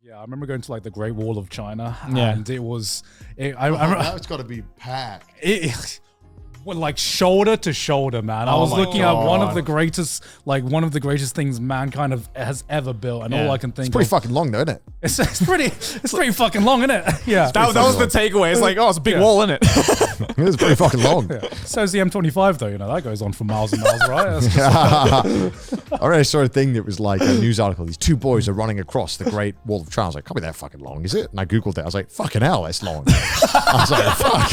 Yeah, I remember going to like the Great Wall of China, and it was. I remember that's got to be packed. Well, like shoulder to shoulder, man. I was looking at one of the greatest things mankind has ever built, and all I can think it's pretty fucking long, though, isn't it? It's pretty fucking long, isn't it? Yeah, that was the takeaway. It's like, it's a big wall, isn't it? It's pretty fucking long. So is the M25, though. You know that goes on for miles and miles, right? I read a sort of thing that was like a news article. These two boys are running across the Great Wall of China. I was like, can't be that fucking long, is it? And I googled it. I was like, fucking hell, that's long. I was like, fuck.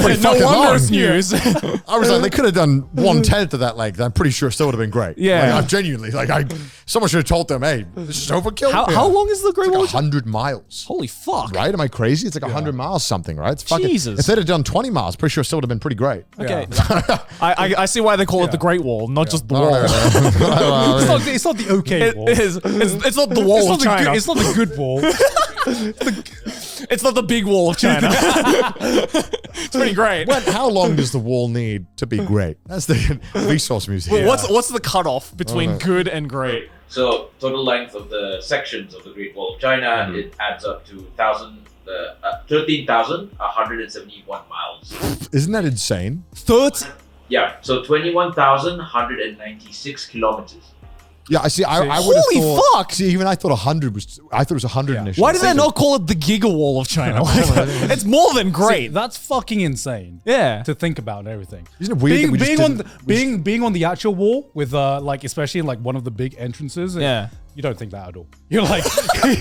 It's no wonder long. it's news. I was like, they could have done 1/10 of that length. I'm pretty sure it still would have been great. Yeah. Like, I'm genuinely someone should have told them, hey, this is overkill. How long is the Great Wall? 100 miles. Holy fuck. Right? Am I crazy? It's like 100 miles something, right? It's fucking, Jesus. If they'd have done 20 miles, pretty sure it still would have been pretty great. Okay. I see why they call it the Great Wall, not just the wall. It's not the okay wall. It's not the wall of China. It's not the good wall. It's not the big wall of China. It's pretty great. How long does the wall need to be great? That's the resource museum. What's the cutoff between good and great? So total length of the sections of the Great Wall of China, it adds up to 13,171 miles. Isn't that insane? 30. Yeah, so 21,196 kilometers. Yeah, I see. I would have thought. Holy fuck! See, even I thought 100 was. I thought it was 100 initially. Why did they not call it the Giga Wall of China? It's more than great. See, that's fucking insane. Yeah. To think about and everything. Isn't it weird? Being on the actual wall with especially in like one of the big entrances. Yeah. You don't think that at all. You're like,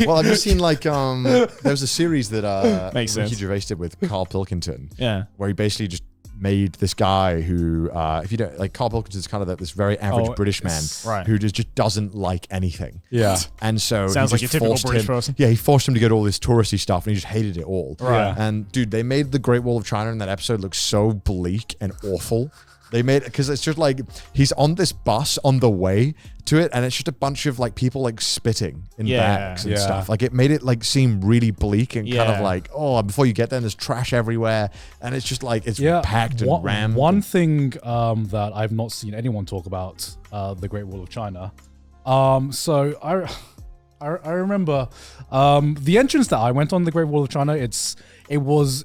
well, I've just seen like there was a series that Makes sense. Ricky Gervais did with Carl Pilkington. Yeah. Where he basically just made this guy who, if you don't like, Carl Pilkington's kind of this very average British man, right, who just doesn't like anything. Yeah, and so sounds like a typical British person. Yeah, he forced him to get all this touristy stuff, and he just hated it all. Right, and dude, they made the Great Wall of China in that episode look so bleak and awful. They made it because it's just like he's on this bus on the way to it, and it's just a bunch of like people like spitting in bags and stuff. Like it made it like seem really bleak and kind of like, oh, before you get there, there's trash everywhere, and it's just like it's packed and rammed. One thing that I've not seen anyone talk about the Great Wall of China. So I remember the entrance that I went on the Great Wall of China. It was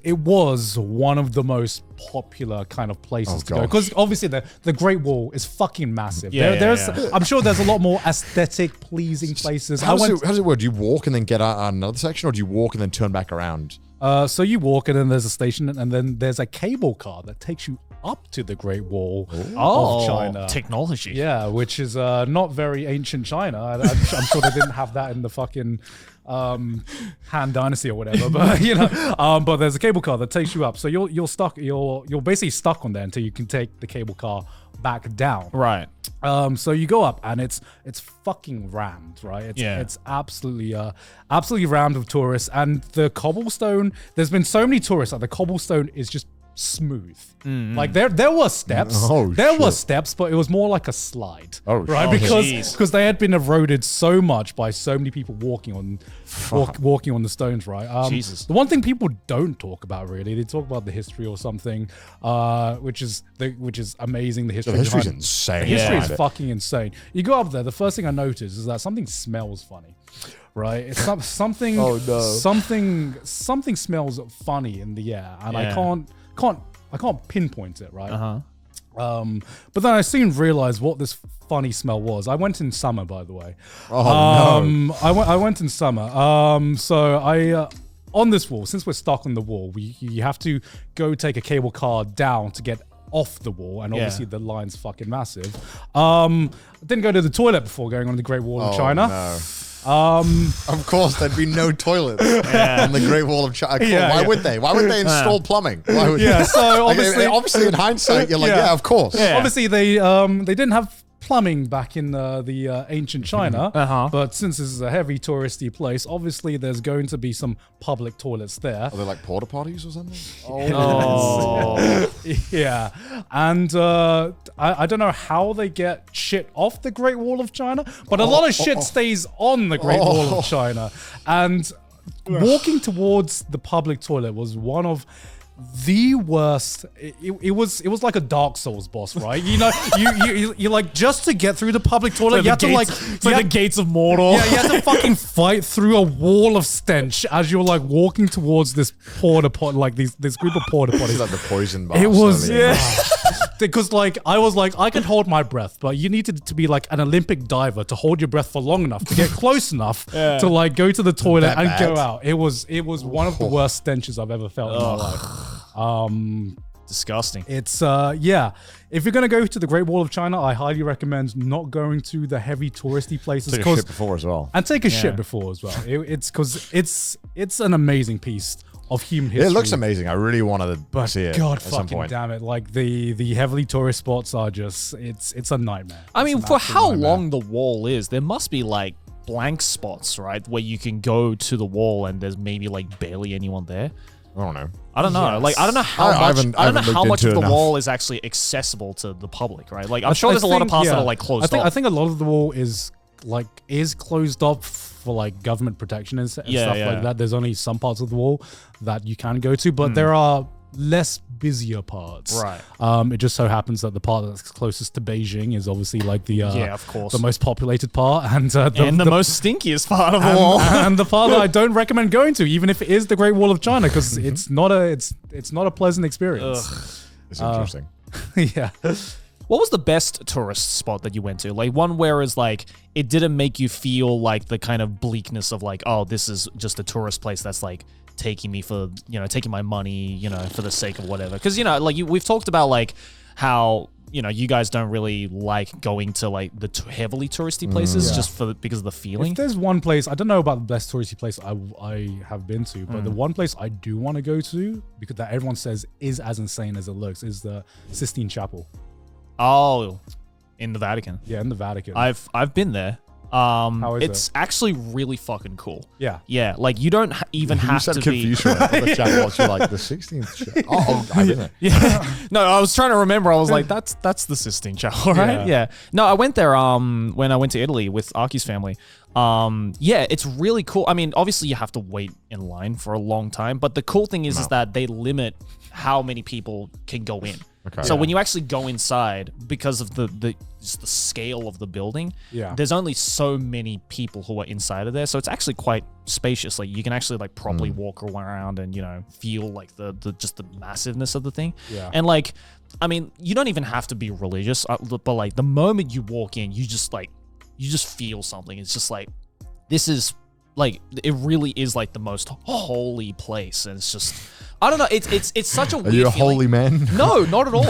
one of the most popular kind of places to go, because obviously the Great Wall is fucking massive. I'm sure there's a lot more aesthetic pleasing places. How does it work? Do you walk and then get out on another section, or do you walk and then turn back around? So you walk and then there's a station, and then there's a cable car that takes you up to the Great Wall of China. Technology. Yeah, which is not very ancient China. I'm sure they didn't have that in the fucking Han Dynasty or whatever, but but there's a cable car that takes you up. So you're basically stuck on there until you can take the cable car back down. Right. So you go up and it's fucking rammed, right? It's absolutely rammed with tourists, and the cobblestone, there's been so many tourists that the cobblestone is just smooth. Like there were steps. Were steps, but it was more like a slide. Right? Because they had been eroded so much by so many people walking on the stones, right? Jesus. The one thing people don't talk about really, they talk about the history or something, which is amazing. The history. The history's insane. The history is fucking insane. You go up there, the first thing I notice is that something smells funny. Right, it's something. Oh no! Something smells funny in the air, and I can't pinpoint it. Right. But then I soon realized what this funny smell was. I went in summer, by the way. Oh no! I went in summer. So I on this wall, since we're stuck on the wall, you have to go take a cable car down to get off the wall, and obviously the line's fucking massive. I didn't go to the toilet before going on the Great Wall of China. No. Of course, there'd be no toilets on the Great Wall of China. Why would they? Why would they install plumbing? Why would so obviously in hindsight, you're like, of course. Yeah. Obviously, they didn't have plumbing back in the ancient China, but since this is a heavy touristy place, obviously there's going to be some public toilets there. Are they like porta potties or something? Yeah, and I don't know how they get shit off the Great Wall of China, but a lot of shit stays on the Great Wall of China, and walking towards the public toilet was one of the worst. It was like a Dark Souls boss, right? You know, you like, just to get through the public toilet, you have to like, it's like the gates of Mordor. yeah, you have to fucking fight through a wall of stench as you're like walking towards this porta potty, like this group of porta It's potties. like the poison boss. It was, earlier. because like I was like, I can hold my breath, but you needed to be like an Olympic diver to hold your breath for long enough to get close enough to like go to the toilet That and bad? go out. It was one of the worst stenches I've ever felt in my life. Disgusting. It's yeah. If you're gonna go to the Great Wall of China, I highly recommend not going to the heavy touristy places. Took a shit before as well. And take a shit before as well. It's because it's an amazing piece of human history. It looks amazing. I really wanted to But see it God at some fucking point. damn it! Like the heavily tourist spots are just it's a nightmare. I mean, It's an for absolute how nightmare. long the wall is, there must be like blank spots, right? Where you can go to the wall and there's maybe like barely anyone there. I don't know. I don't know. Yes. Like, I don't know how I much. haven't- I don't know I haven't how looked much of into the it wall is actually accessible to the public, right? Like, I'm sure there's a lot of think- parts that yeah. are like closed I off. think a lot of the wall is closed up for like government protection and stuff Yeah. like that. There's only some parts of the wall that you can go to, but there are less busier parts. Right. It just so happens that the part that's closest to Beijing is obviously like the Yeah, of course. the most populated part and the most stinkiest part of the wall. and the part that I don't recommend going to, even if it is the Great Wall of China, because it's not a pleasant experience. It's interesting. Yeah. What was the best tourist spot that you went to? Like one where is like it didn't make you feel like the kind of bleakness of like, oh, this is just a tourist place that's like taking me for, you know, taking my money, you know, for the sake of whatever. Because, you know, like we've talked about like how, you know, you guys don't really like going to like the heavily touristy places just because of the feeling. If there's one place, I don't know about the best touristy place I have been to, but the one place I do want to go to, because that everyone says is as insane as it looks, is the Sistine Chapel. Oh, in the Vatican. Yeah, in the Vatican. I've been there. How is It's actually really fucking cool. yeah. Yeah, like you don't even You have said to be. Confucius at the chat watch. You're like the 16th. Oh, I didn't. Yeah. No, I was trying to remember. I was like, that's the Sistine Chapel, right? Yeah. No, I went there when I went to Italy with Aki's family. Yeah, it's really cool. I mean, obviously you have to wait in line for a long time, but the cool thing is that they limit how many people can go in. Okay. So when you actually go inside, because of just the scale of the building, there's only so many people who are inside of there. So it's actually quite spacious. Like you can actually like properly walk around and, you know, feel like the just the massiveness of the thing. Yeah. And like, I mean, you don't even have to be religious, but like the moment you walk in, you just feel something. It's just like, this is like, it really is like the most holy place. And it's just, I don't know. It's such a weird Are you a feeling. holy man? No, not at all.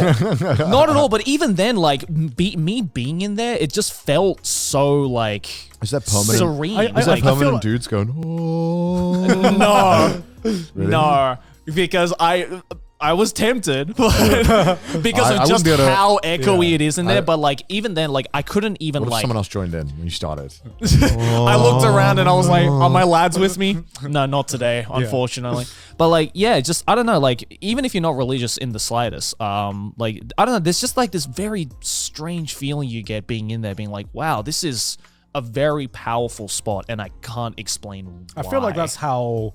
Not at all. But even then, like me being in there, it just felt so like Is that permanent? serene. I- Is I that feel permanent like- dudes going, oh. No, Really? no, because I was tempted, but because I of wouldn't just be able to- how echoey it is in there. I- But like even then, like I couldn't even What if like. someone else joined in when you started? I looked around and I was like, "Are my lads with me?" No, not today, unfortunately. But like, yeah, just I don't know. Like, even if you're not religious in the slightest, like I don't know. There's just like this very strange feeling you get being in there, being like, "Wow, this is a very powerful spot," and I can't explain why. I feel like that's how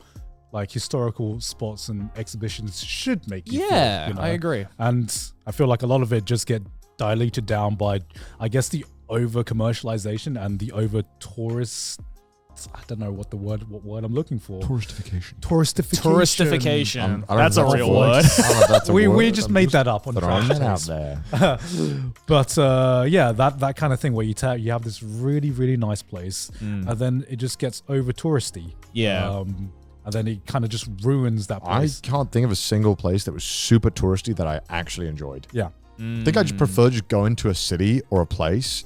like historical spots and exhibitions should make you feel, Yeah, you know? I agree. And I feel like a lot of it just get diluted down by, I guess, the over commercialization and the over tourist. I don't know what word I'm looking for. Touristification. Touristification. I don't That's a know if real that's word. I don't know if that's a We word. just I'm made that up on throwing Trash that out Taste. there. But yeah, that kind of thing where you have this really, really nice place, and then it just gets over touristy. Yeah. And then it kind of just ruins that I place. can't think of a single place that was super touristy that I actually enjoyed. Yeah. I think I just prefer just going to a city or a place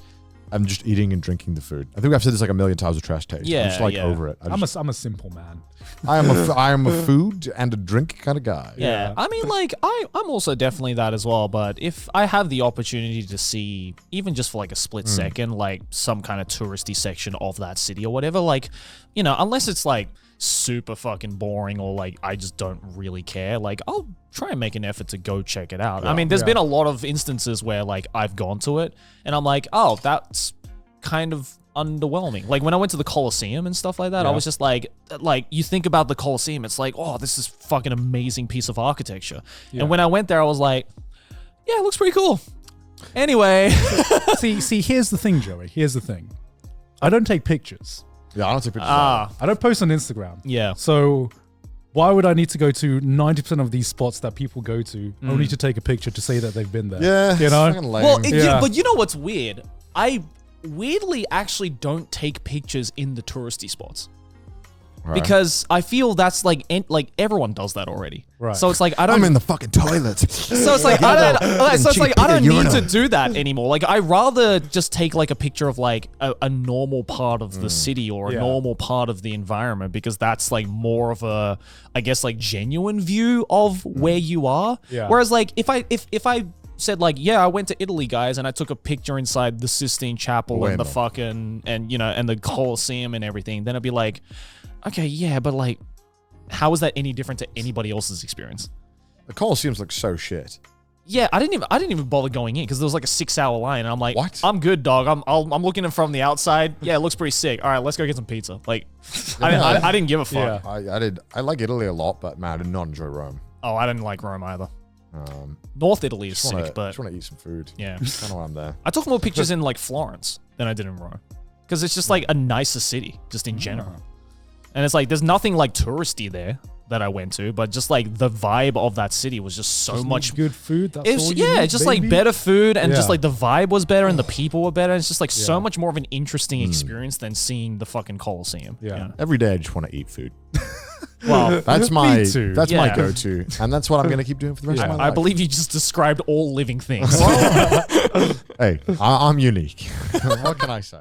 and just eating and drinking the food. I think I've said this like a million times with Trash Taste. Yeah, I'm just like yeah. over it. I'm a simple man. I am a food and a drink kind of guy. Yeah, I mean, like, I'm also definitely that as well, but if I have the opportunity to see, even just for like a split second, like some kind of touristy section of that city or whatever, like, you know, unless it's like super fucking boring or like I just don't really care, like, I'll try and make an effort to go check it out. I mean, there's been a lot of instances where like I've gone to it and I'm like, oh, that's kind of underwhelming. Like when I went to the Colosseum and stuff like that, I was just like you think about the Colosseum, it's like, oh, this is fucking amazing piece of architecture. And when I went there, I was like, yeah, it looks pretty cool. Anyway. see, here's the thing, Joey. Here's the thing. I don't take pictures. Yeah, I don't take pictures. I don't post on Instagram. Yeah. So why would I need to go to 90% of these spots that people go to only to take a picture to say that they've been there? Yeah, you know. Well, but you know what's weird? I weirdly actually don't take pictures in the touristy spots. Because I feel that's like everyone does that already. Right. So it's like I'm in the fucking toilet. So it's like I don't need to do that anymore. Like I rather just take like a picture of like a normal part of the city or a normal part of the environment, because that's like more of a, I guess, like genuine view of where you are. Yeah. Whereas like if I said like, yeah, I went to Italy, guys, and I took a picture inside the Sistine Chapel and the fucking and the Colosseum and everything, then I'd be like, okay, yeah, but like, how is that any different to anybody else's experience? The Colosseums look so shit. Yeah, I didn't even bother going in because there was like a 6-hour line, and I'm like, what? I'm good, dog. I'm looking at it from the outside. Yeah, it looks pretty sick. All right, let's go get some pizza. Like, I didn't give a fuck. Yeah. I like Italy a lot, but man, I did not enjoy Rome. Oh, I didn't like Rome either. North Italy is sick, but just want to eat some food. Yeah, kind of why I'm there. I took more pictures in like Florence than I did in Rome because it's just like a nicer city, just in general. And it's like, there's nothing like touristy there that I went to, but just like the vibe of that city was just so much good food. That's all you need, just baby. like better food, and just like the vibe was better and the people were better. And it's just like so much more of an interesting experience than seeing the fucking Colosseum. Yeah. Every day I just want to eat food. Well, that's my Yeah. go-to, and that's what I'm going to keep doing for the rest of my life. I believe you just described all living things. Hey, I'm unique. What can I say?